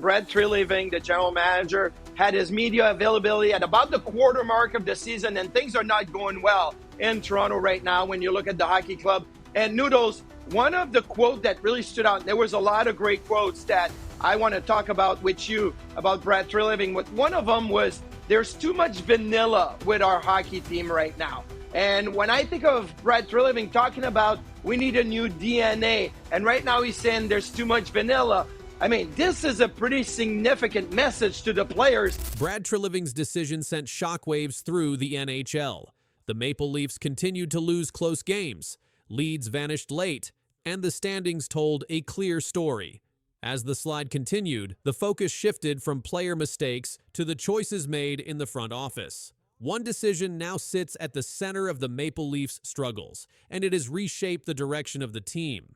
Brad Treliving, the general manager, had his media availability at about the quarter mark of the season, and things are not going well in Toronto right now when you look at the hockey club. And Noodles, one of the quotes that really stood out, there was a lot of great quotes that I want to talk about with you about Brad Treliving, but one of them was, there's too much vanilla with our hockey team right now. And when I think of Brad Treliving talking about we need a new DNA, and right now he's saying there's too much vanilla, I mean, this is a pretty significant message to the players. Brad Treliving's decision sent shockwaves through the NHL. The Maple Leafs continued to lose close games, leads vanished late, and the standings told a clear story. As the slide continued, the focus shifted from player mistakes to the choices made in the front office. One decision now sits at the center of the Maple Leafs' struggles, and it has reshaped the direction of the team.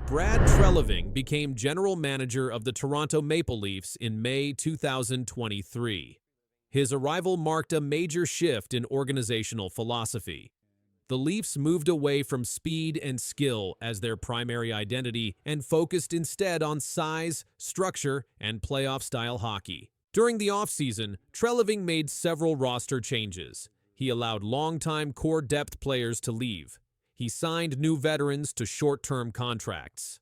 Brad Treliving became general manager of the Toronto Maple Leafs in May 2023. His arrival marked a major shift in organizational philosophy. The Leafs moved away from speed and skill as their primary identity and focused instead on size, structure, and playoff-style hockey. During the offseason, Treliving made several roster changes. He allowed longtime core depth players to leave. He signed new veterans to short-term contracts.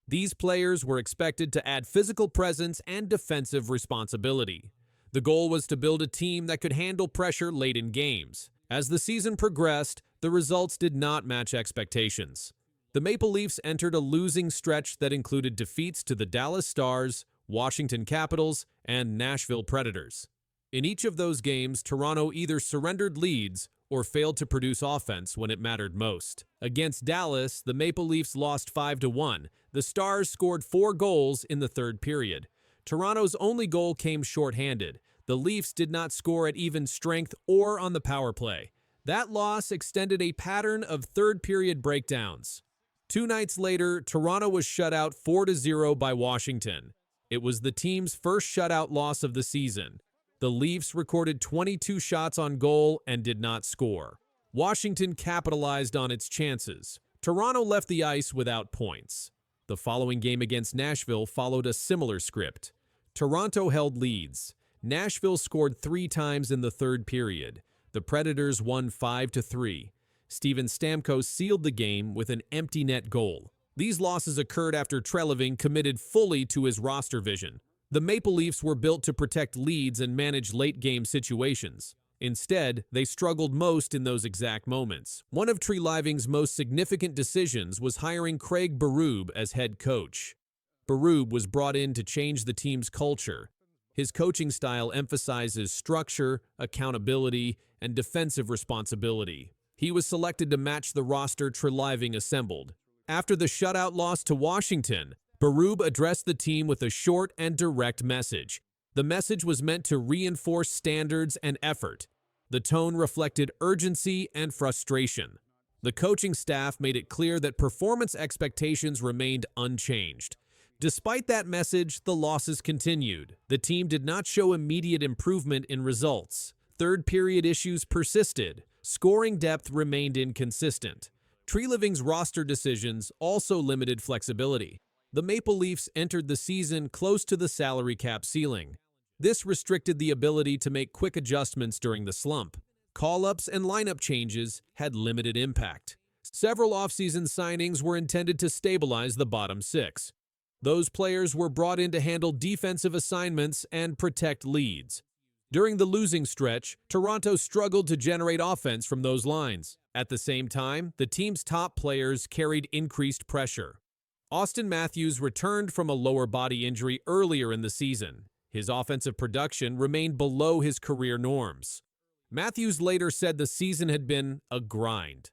These players were expected to add physical presence and defensive responsibility. The goal was to build a team that could handle pressure late in games. As the season progressed, the results did not match expectations. The Maple Leafs entered a losing stretch that included defeats to the Dallas Stars, Washington Capitals, and Nashville Predators. In each of those games, Toronto either surrendered leads or failed to produce offense when it mattered most. Against Dallas, the Maple Leafs lost 5-1. The Stars scored 4 goals in the third period. Toronto's only goal came shorthanded. The Leafs did not score at even strength or on the power play. That loss extended a pattern of third-period breakdowns. 2 nights later, Toronto was shut out 4-0 by Washington. It was the team's first shutout loss of the season. The Leafs recorded 22 shots on goal and did not score. Washington capitalized on its chances. Toronto left the ice without points. The following game against Nashville followed a similar script. Toronto held leads. Nashville scored 3 times in the third period. The Predators won 5-3. Steven Stamkos sealed the game with an empty net goal. These losses occurred after Treliving committed fully to his roster vision. The Maple Leafs were built to protect leads and manage late-game situations. Instead, they struggled most in those exact moments. One of Treliving's most significant decisions was hiring Craig Berube as head coach. Berube was brought in to change the team's culture. His coaching style emphasizes structure, accountability, and defensive responsibility. He was selected to match the roster Treliving assembled. After the shutout loss to Washington, Berube addressed the team with a short and direct message. The message was meant to reinforce standards and effort. The tone reflected urgency and frustration. The coaching staff made it clear that performance expectations remained unchanged. Despite that message, the losses continued. The team did not show immediate improvement in results. Third-period issues persisted. Scoring depth remained inconsistent. Treliving's roster decisions also limited flexibility. The Maple Leafs entered the season close to the salary cap ceiling. This restricted the ability to make quick adjustments during the slump. Call-ups and lineup changes had limited impact. Several offseason signings were intended to stabilize the bottom 6. Those players were brought in to handle defensive assignments and protect leads. During the losing stretch, Toronto struggled to generate offense from those lines. At the same time, the team's top players carried increased pressure. Austin Matthews returned from a lower body injury earlier in the season. His offensive production remained below his career norms. Matthews later said the season had been a grind.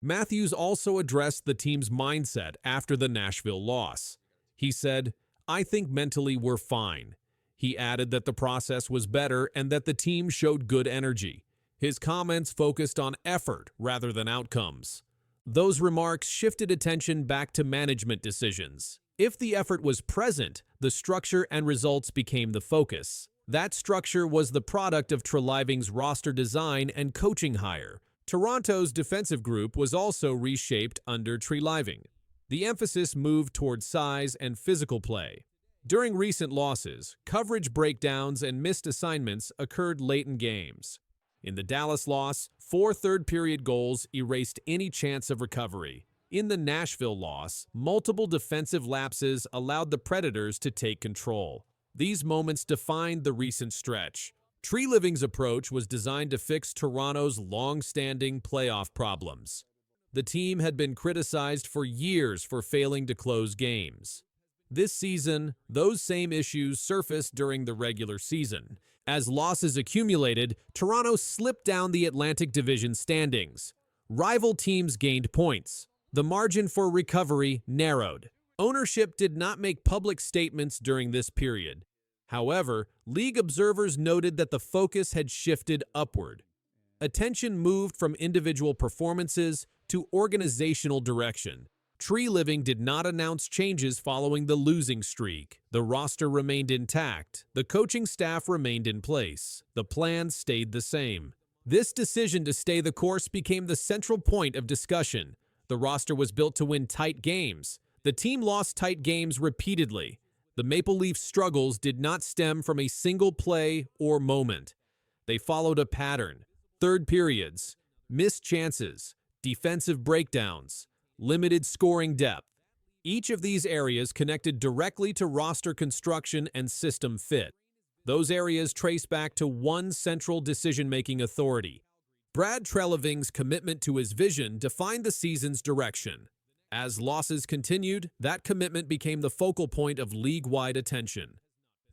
Matthews also addressed the team's mindset after the Nashville loss. He said, "I think mentally we're fine." He added that the process was better and that the team showed good energy. His comments focused on effort rather than outcomes. Those remarks shifted attention back to management decisions. If the effort was present, the structure and results became the focus. That structure was the product of Treliving's roster design and coaching hire. Toronto's defensive group was also reshaped under Treliving. The emphasis moved toward size and physical play. During recent losses, coverage breakdowns and missed assignments occurred late in games. In the Dallas loss, 4 third-period goals erased any chance of recovery. In the Nashville loss, multiple defensive lapses allowed the Predators to take control. These moments defined the recent stretch. Treliving's approach was designed to fix Toronto's long-standing playoff problems. The team had been criticized for years for failing to close games. This season, those same issues surfaced during the regular season. As losses accumulated, Toronto slipped down the Atlantic Division standings. Rival teams gained points. The margin for recovery narrowed. Ownership did not make public statements during this period. However, league observers noted that the focus had shifted upward. Attention moved from individual performances to organizational direction. Treliving did not announce changes following the losing streak. The roster remained intact. The coaching staff remained in place. The plan stayed the same. This decision to stay the course became the central point of discussion. The roster was built to win tight games. The team lost tight games repeatedly. The Maple Leafs' struggles did not stem from a single play or moment. They followed a pattern: third periods, missed chances, defensive breakdowns, limited scoring depth. Each of these areas connected directly to roster construction and system fit. Those areas trace back to one central decision-making authority. Brad Treliving's commitment to his vision defined the season's direction. As losses continued, that commitment became the focal point of league-wide attention.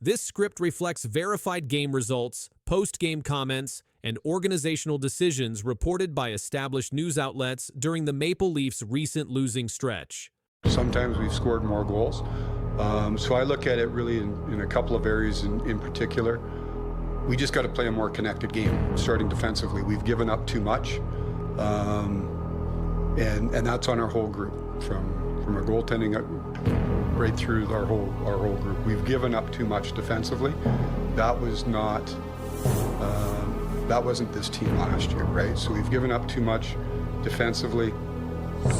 This script reflects verified game results, post-game comments, and organizational decisions reported by established news outlets during the Maple Leafs' recent losing stretch. Sometimes we've scored more goals. So I look at it really in a couple of areas in particular. We just got to play a more connected game, starting defensively. We've given up too much, and that's on our whole group, from our goaltending right through our whole group. We've given up too much defensively. That wasn't this team last year, right? So we've given up too much defensively.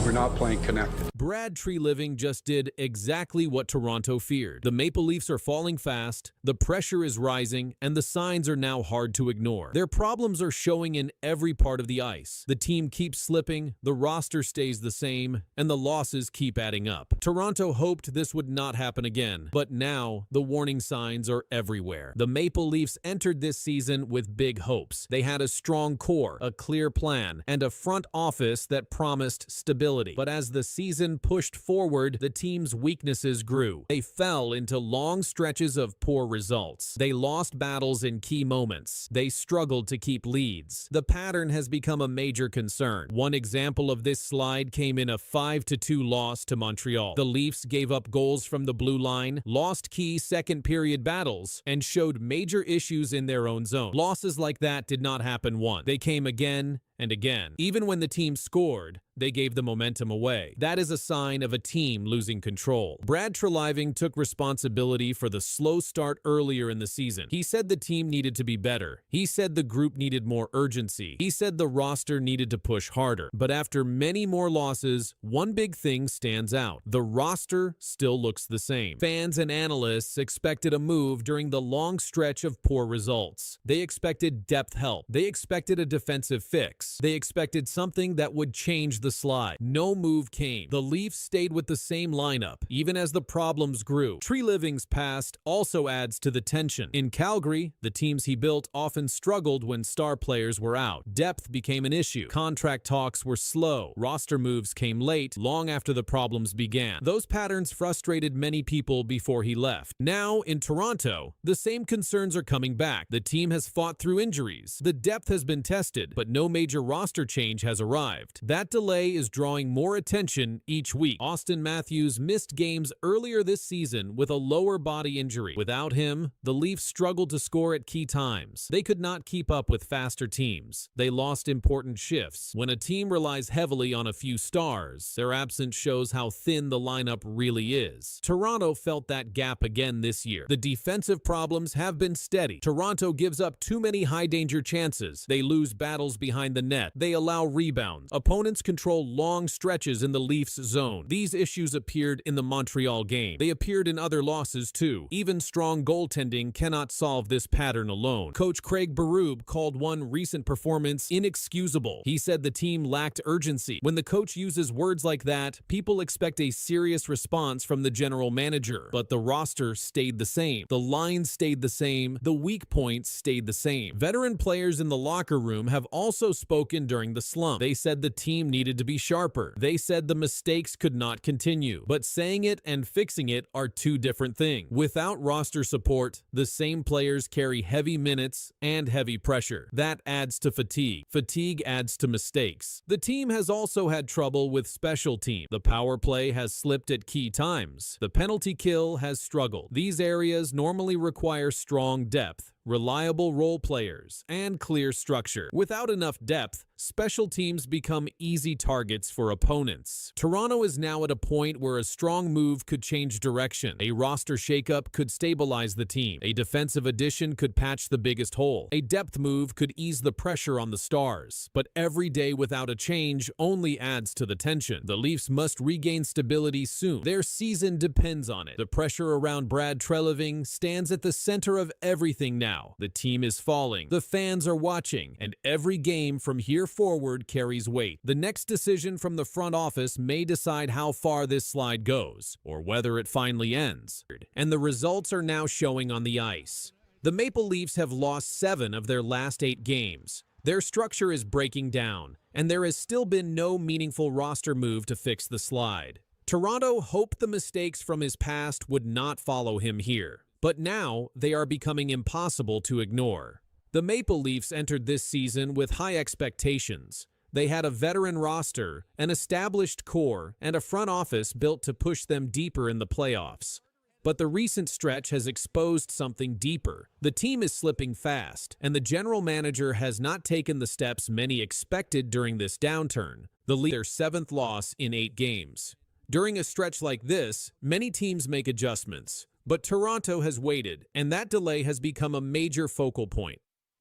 We're not playing connected. Brad Treliving just did exactly what Toronto feared. The Maple Leafs are falling fast, the pressure is rising, and the signs are now hard to ignore. Their problems are showing in every part of the ice. The team keeps slipping, the roster stays the same, and the losses keep adding up. Toronto hoped this would not happen again, but now the warning signs are everywhere. The Maple Leafs entered this season with big hopes. They had a strong core, a clear plan, and a front office that promised stability. But as the season pushed forward, the team's weaknesses grew. They fell into long stretches of poor results. They lost battles in key moments. They struggled to keep leads. The pattern has become a major concern. One example of this slide came in a 5-2 loss to Montreal. The Leafs gave up goals from the blue line, lost key second-period battles, and showed major issues in their own zone. Losses like that did not happen once. They came again and again. Even when the team scored, they gave the momentum away. That is a sign of a team losing control. Brad Treliving took responsibility for the slow start earlier in the season. He said the team needed to be better. He said the group needed more urgency. He said the roster needed to push harder. But after many more losses, one big thing stands out. The roster still looks the same. Fans and analysts expected a move during the long stretch of poor results. They expected depth help. They expected a defensive fix. They expected something that would change the slide. No move came. The Leafs stayed with the same lineup, even as the problems grew. Treliving's past also adds to the tension. In Calgary, the teams he built often struggled when star players were out. Depth became an issue. Contract talks were slow. Roster moves came late, long after the problems began. Those patterns frustrated many people before he left. Now, in Toronto, the same concerns are coming back. The team has fought through injuries. The depth has been tested, but no major roster change has arrived. That delay is drawing more attention each week. Austin Matthews missed games earlier this season with a lower body injury. Without him, the Leafs struggled to score at key times. They could not keep up with faster teams. They lost important shifts. When a team relies heavily on a few stars, their absence shows how thin the lineup really is. Toronto felt that gap again this year. The defensive problems have been steady. Toronto gives up too many high-danger chances. They lose battles behind the net. They allow rebounds. Opponents control long stretches in the Leafs' zone. These issues appeared in the Montreal game. They appeared in other losses too. Even strong goaltending cannot solve this pattern alone. Coach Craig Berube called one recent performance inexcusable. He said the team lacked urgency. When the coach uses words like that, people expect a serious response from the general manager. But the roster stayed the same. The lines stayed the same. The weak points stayed the same. Veteran players in the locker room have also spoken during the slump. They said the team needed to be sharper. They said the mistakes could not continue. But saying it and fixing it are two different things. Without roster support, the same players carry heavy minutes and heavy pressure. That adds to fatigue. Fatigue adds to mistakes. The team has also had trouble with special teams. The power play has slipped at key times. The penalty kill has struggled. These areas normally require strong depth, reliable role players, and clear structure. Without enough depth, special teams become easy targets for opponents. Toronto is now at a point where a strong move could change direction. A roster shakeup could stabilize the team. A defensive addition could patch the biggest hole. A depth move could ease the pressure on the Stars. But every day without a change only adds to the tension. The Leafs must regain stability soon. Their season depends on it. The pressure around Brad Treliving stands at the center of everything now. The team is falling, the fans are watching, and every game from here forward carries weight. The next decision from the front office may decide how far this slide goes, or whether it finally ends. And the results are now showing on the ice. The Maple Leafs have lost 7 of their last 8 games. Their structure is breaking down, and there has still been no meaningful roster move to fix the slide. Toronto hoped the mistakes from his past would not follow him here. But now, they are becoming impossible to ignore. The Maple Leafs entered this season with high expectations. They had a veteran roster, an established core, and a front office built to push them deeper in the playoffs. But the recent stretch has exposed something deeper. The team is slipping fast, and the general manager has not taken the steps many expected during this downturn. The Leafs their 7th loss in 8 games. During a stretch like this, many teams make adjustments. But Toronto has waited, and that delay has become a major focal point.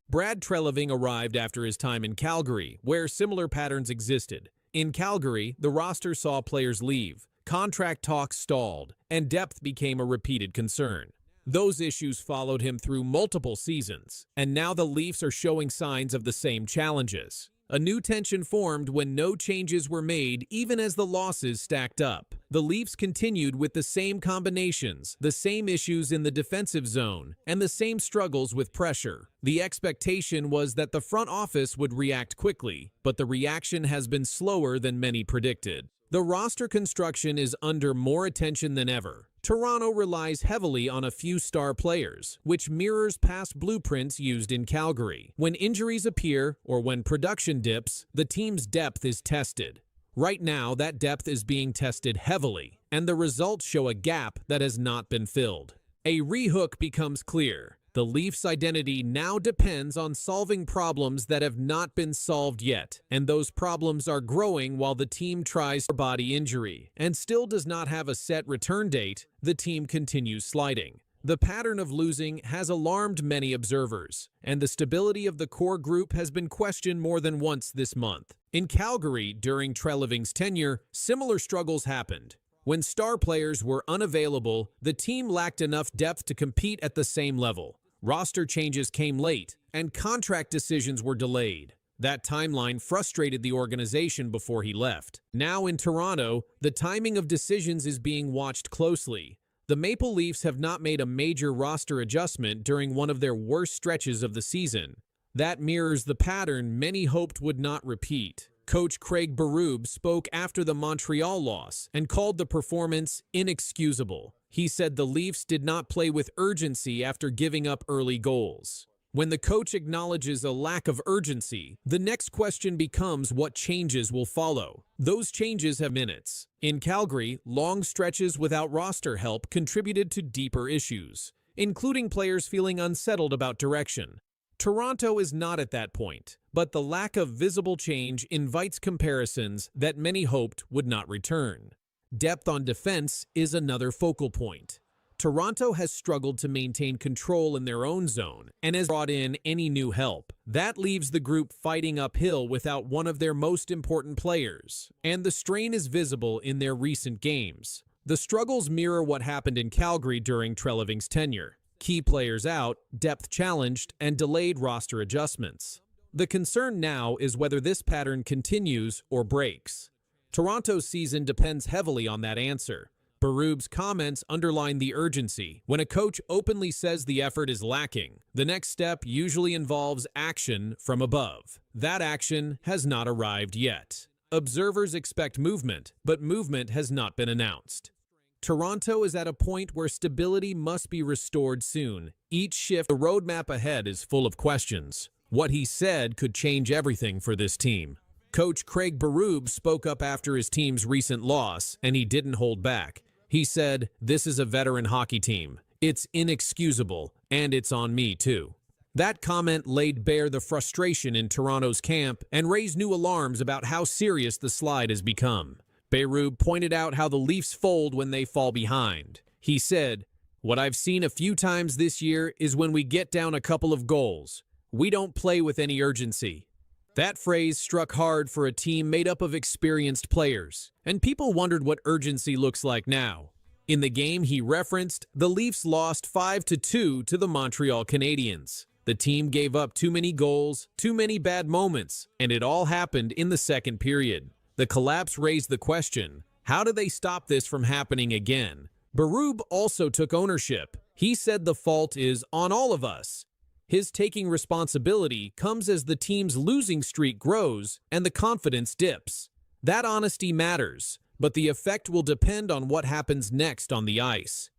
Brad Treliving arrived after his time in Calgary, where similar patterns existed. In Calgary, the roster saw players leave, contract talks stalled, and depth became a repeated concern. Those issues followed him through multiple seasons, and now the Leafs are showing signs of the same challenges. A new tension formed when no changes were made even as the losses stacked up. The Leafs continued with the same combinations, the same issues in the defensive zone, and the same struggles with pressure. The expectation was that the front office would react quickly, but the reaction has been slower than many predicted. The roster construction is under more attention than ever. Toronto relies heavily on a few star players, which mirrors past blueprints used in Calgary. When injuries appear or when production dips, the team's depth is tested. Right now, that depth is being tested heavily, and the results show a gap that has not been filled. A rehook becomes clear. The Leafs' identity now depends on solving problems that have not been solved yet, and those problems are growing while the team tries for body injury and still does not have a set return date. The team continues sliding. The pattern of losing has alarmed many observers, and the stability of the core group has been questioned more than once this month. In Calgary, during Treliving's tenure, similar struggles happened. When star players were unavailable, the team lacked enough depth to compete at the same level. Roster changes came late, and contract decisions were delayed. That timeline frustrated the organization before he left. Now in Toronto, the timing of decisions is being watched closely. The Maple Leafs have not made a major roster adjustment during one of their worst stretches of the season. That mirrors the pattern many hoped would not repeat. Coach Craig Berube spoke after the Montreal loss and called the performance inexcusable. He said the Leafs did not play with urgency after giving up early goals. When the coach acknowledges a lack of urgency, the next question becomes what changes will follow. Those changes have minutes. In Calgary, long stretches without roster help contributed to deeper issues, including players feeling unsettled about direction. Toronto is not at that point, but the lack of visible change invites comparisons that many hoped would not return. Depth on defense is another focal point. Toronto has struggled to maintain control in their own zone and has brought in any new help. That leaves the group fighting uphill without one of their most important players, and the strain is visible in their recent games. The struggles mirror what happened in Calgary during Treliving's tenure. Key players out, depth challenged, and delayed roster adjustments. The concern now is whether this pattern continues or breaks. Toronto's season depends heavily on that answer. Berube's comments underline the urgency. When a coach openly says the effort is lacking, the next step usually involves action from above. That action has not arrived yet. Observers expect movement, but movement has not been announced. Toronto is at a point where stability must be restored soon. Each shift, the roadmap ahead is full of questions. What he said could change everything for this team. Coach Craig Berube spoke up after his team's recent loss, and he didn't hold back. He said, "This is a veteran hockey team. It's inexcusable, and it's on me too." That comment laid bare the frustration in Toronto's camp and raised new alarms about how serious the slide has become. Berube pointed out how the Leafs fold when they fall behind. He said, "What I've seen a few times this year is when we get down a couple of goals. We don't play with any urgency." That phrase struck hard for a team made up of experienced players, and people wondered what urgency looks like now. In the game he referenced, the Leafs lost 5-2 to the Montreal Canadiens. The team gave up too many goals, too many bad moments, and it all happened in the second period. The collapse raised the question, how do they stop this from happening again? Berube also took ownership. He said the fault is on all of us. His taking responsibility comes as the team's losing streak grows and the confidence dips. That honesty matters, but the effect will depend on what happens next on the ice.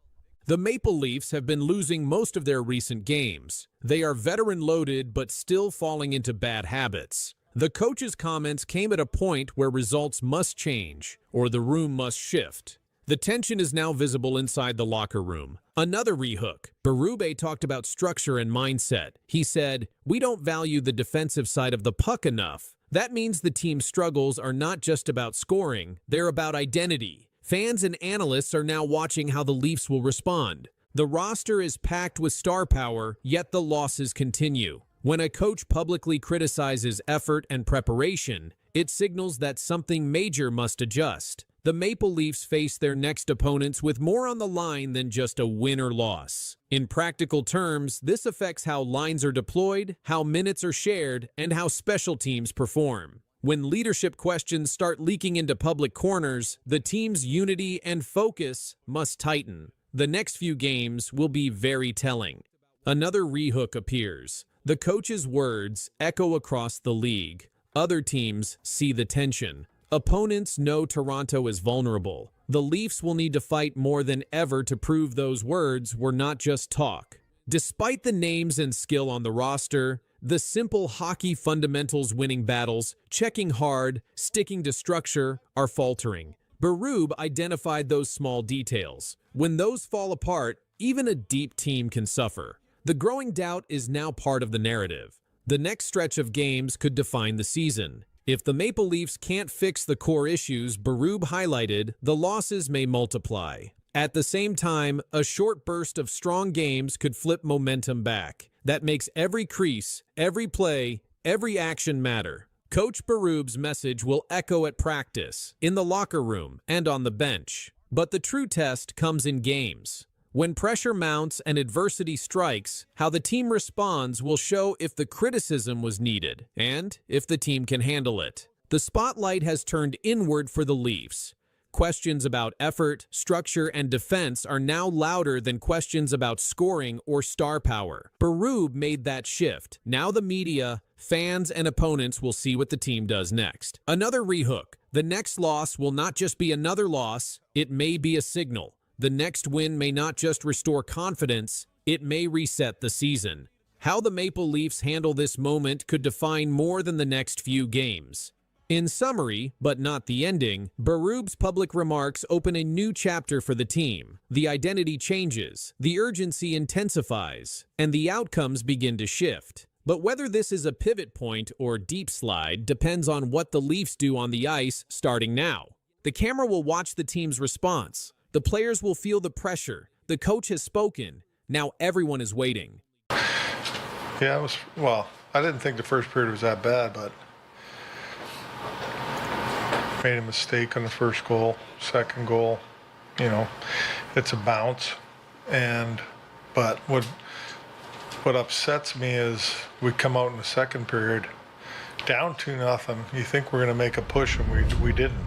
The Maple Leafs have been losing most of their recent games. They are veteran-loaded but still falling into bad habits. The coach's comments came at a point where results must change, or the room must shift. The tension is now visible inside the locker room. Another rehook. Berube talked about structure and mindset. He said, "We don't value the defensive side of the puck enough." That means the team's struggles are not just about scoring, they're about identity. Fans and analysts are now watching how the Leafs will respond. The roster is packed with star power, yet the losses continue. When a coach publicly criticizes effort and preparation, it signals that something major must adjust. The Maple Leafs face their next opponents with more on the line than just a win or loss. In practical terms, this affects how lines are deployed, how minutes are shared, and how special teams perform. When leadership questions start leaking into public corners, the team's unity and focus must tighten. The next few games will be very telling. Another rehook appears. The coach's words echo across the league. Other teams see the tension. Opponents know Toronto is vulnerable. The Leafs will need to fight more than ever to prove those words were not just talk. Despite the names and skill on the roster, the simple hockey fundamentals winning battles, checking hard, sticking to structure, are faltering. Berube identified those small details. When those fall apart, even a deep team can suffer. The growing doubt is now part of the narrative. The next stretch of games could define the season. If the Maple Leafs can't fix the core issues Berube highlighted, the losses may multiply. At the same time, a short burst of strong games could flip momentum back. That makes every crease, every play, every action matter. Coach Berube's message will echo at practice, in the locker room, and on the bench. But the true test comes in games. When pressure mounts and adversity strikes, how the team responds will show if the criticism was needed and if the team can handle it. The spotlight has turned inward for the Leafs. Questions about effort, structure, and defense are now louder than questions about scoring or star power. Berube made that shift. Now the media, fans, and opponents will see what the team does next. Another rehook. The next loss will not just be another loss, it may be a signal. The next win may not just restore confidence, it may reset the season. How the Maple Leafs handle this moment could define more than the next few games. In summary, but not the ending, Berube's public remarks open a new chapter for the team. The identity changes, the urgency intensifies, and the outcomes begin to shift. But whether this is a pivot point or deep slide depends on what the Leafs do on the ice starting now. The camera will watch the team's response. The players will feel the pressure, The coach has spoken. Now everyone is waiting. Yeah, well, I didn't think the first period was that bad, but made a mistake on the first goal, second goal, it's a bounce. But what upsets me is we come out in the second period down 2-0. You think we're going to make a push, and we didn't.